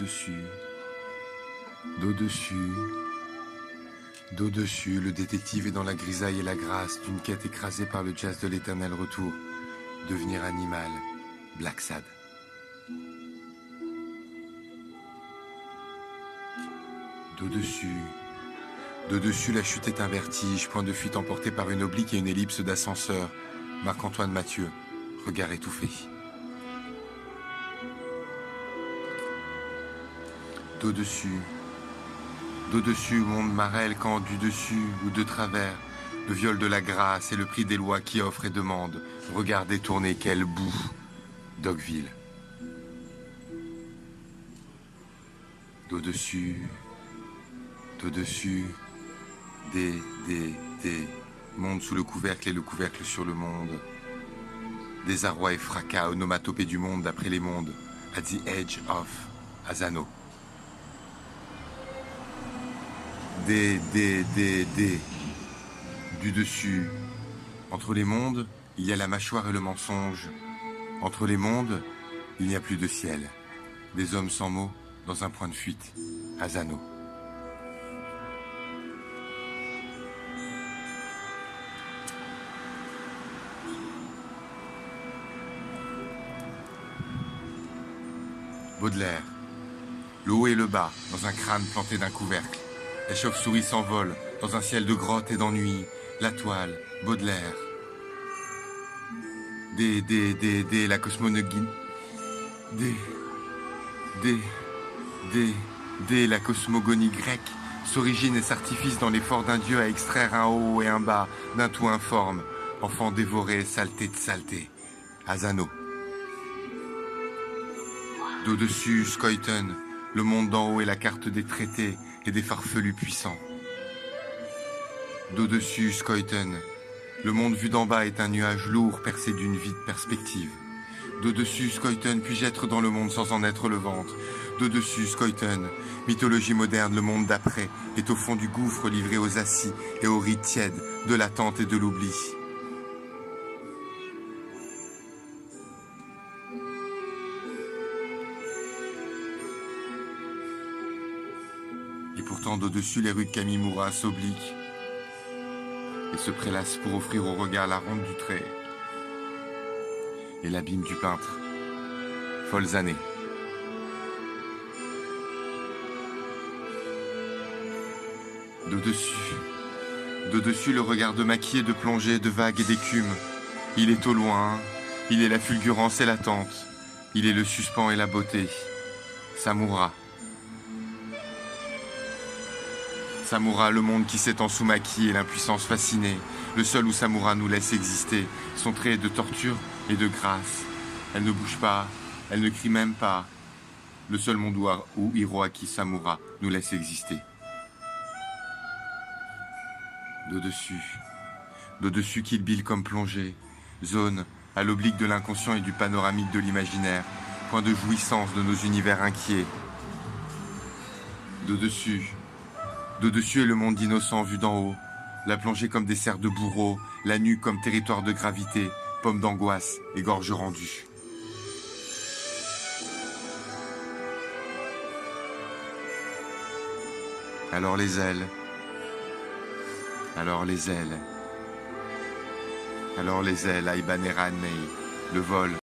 d'au-dessus, d'au-dessus, d'au-dessus, le détective est dans la grisaille et la grâce d'une quête écrasée par le jazz de l'éternel retour. Devenir animal, Black Sad. D'au-dessus, d'au-dessus, la chute est un vertige, point de fuite emporté par une oblique et une ellipse d'ascenseur. Marc-Antoine Mathieu, regard étouffé. D'au-dessus, d'au-dessus, monde marelle quand du dessus ou de travers, le viol de la grâce et le prix des lois qui offrent et demandent. Regard détourné, quel bout, Dogville. D'au-dessus, d'au-dessus, des, monde sous le couvercle et le couvercle sur le monde. Désarroi et fracas, onomatopée du monde d'après les mondes, at the edge of Asano. Des, du dessus. Entre les mondes, il y a la mâchoire et le mensonge. Entre les mondes, il n'y a plus de ciel. Des hommes sans mots, dans un point de fuite, Asano. Baudelaire. Le haut et le bas, dans un crâne planté d'un couvercle. La chauve-souris s'envole, dans un ciel de grottes et d'ennui. La toile, Baudelaire. La cosmogonie. La cosmogonie grecque s'origine et s'artifice dans l'effort d'un dieu à extraire un haut et un bas d'un tout informe. Enfant dévoré, saleté de saleté. Asano. D'au-dessus, Scoyton, le monde d'en haut est la carte des traités et des farfelus puissants. D'au-dessus, Scoyton, le monde vu d'en bas est un nuage lourd percé d'une vide perspective. D'au-dessus, Scoyton, puis-je être dans le monde sans en être le ventre. D'au-dessus, Scoyton, mythologie moderne, le monde d'après, est au fond du gouffre livré aux assis et aux rites tièdes de l'attente et de l'oubli. Et pourtant, d'au-dessus, les rues de Kamimura s'obliquent et se prélassent pour offrir au regard la ronde du trait et l'abîme du peintre. Folles années. D'au-dessus, le regard de maquis et de plongée, de vagues et d'écume. Il est au loin, il est la fulgurance et l'attente, il est le suspens et la beauté. Samura. Samura, le monde qui s'étend sous maquis et l'impuissance fascinée, le seul où Samura nous laisse exister, son trait est de torture et de grâce. Elle ne bouge pas, elle ne crie même pas. Le seul monde où Hiroaki Samura nous laisse exister. D'au-dessus Kill Bill comme plongée, zone à l'oblique de l'inconscient et du panoramique de l'imaginaire, point de jouissance de nos univers inquiets. D'au-dessus est le monde d'innocents vu d'en haut, la plongée comme des serres de bourreau, la nuque comme territoire de gravité, pomme d'angoisse et gorge rendue. Alors les ailes, Aiba Neranmei, le vol,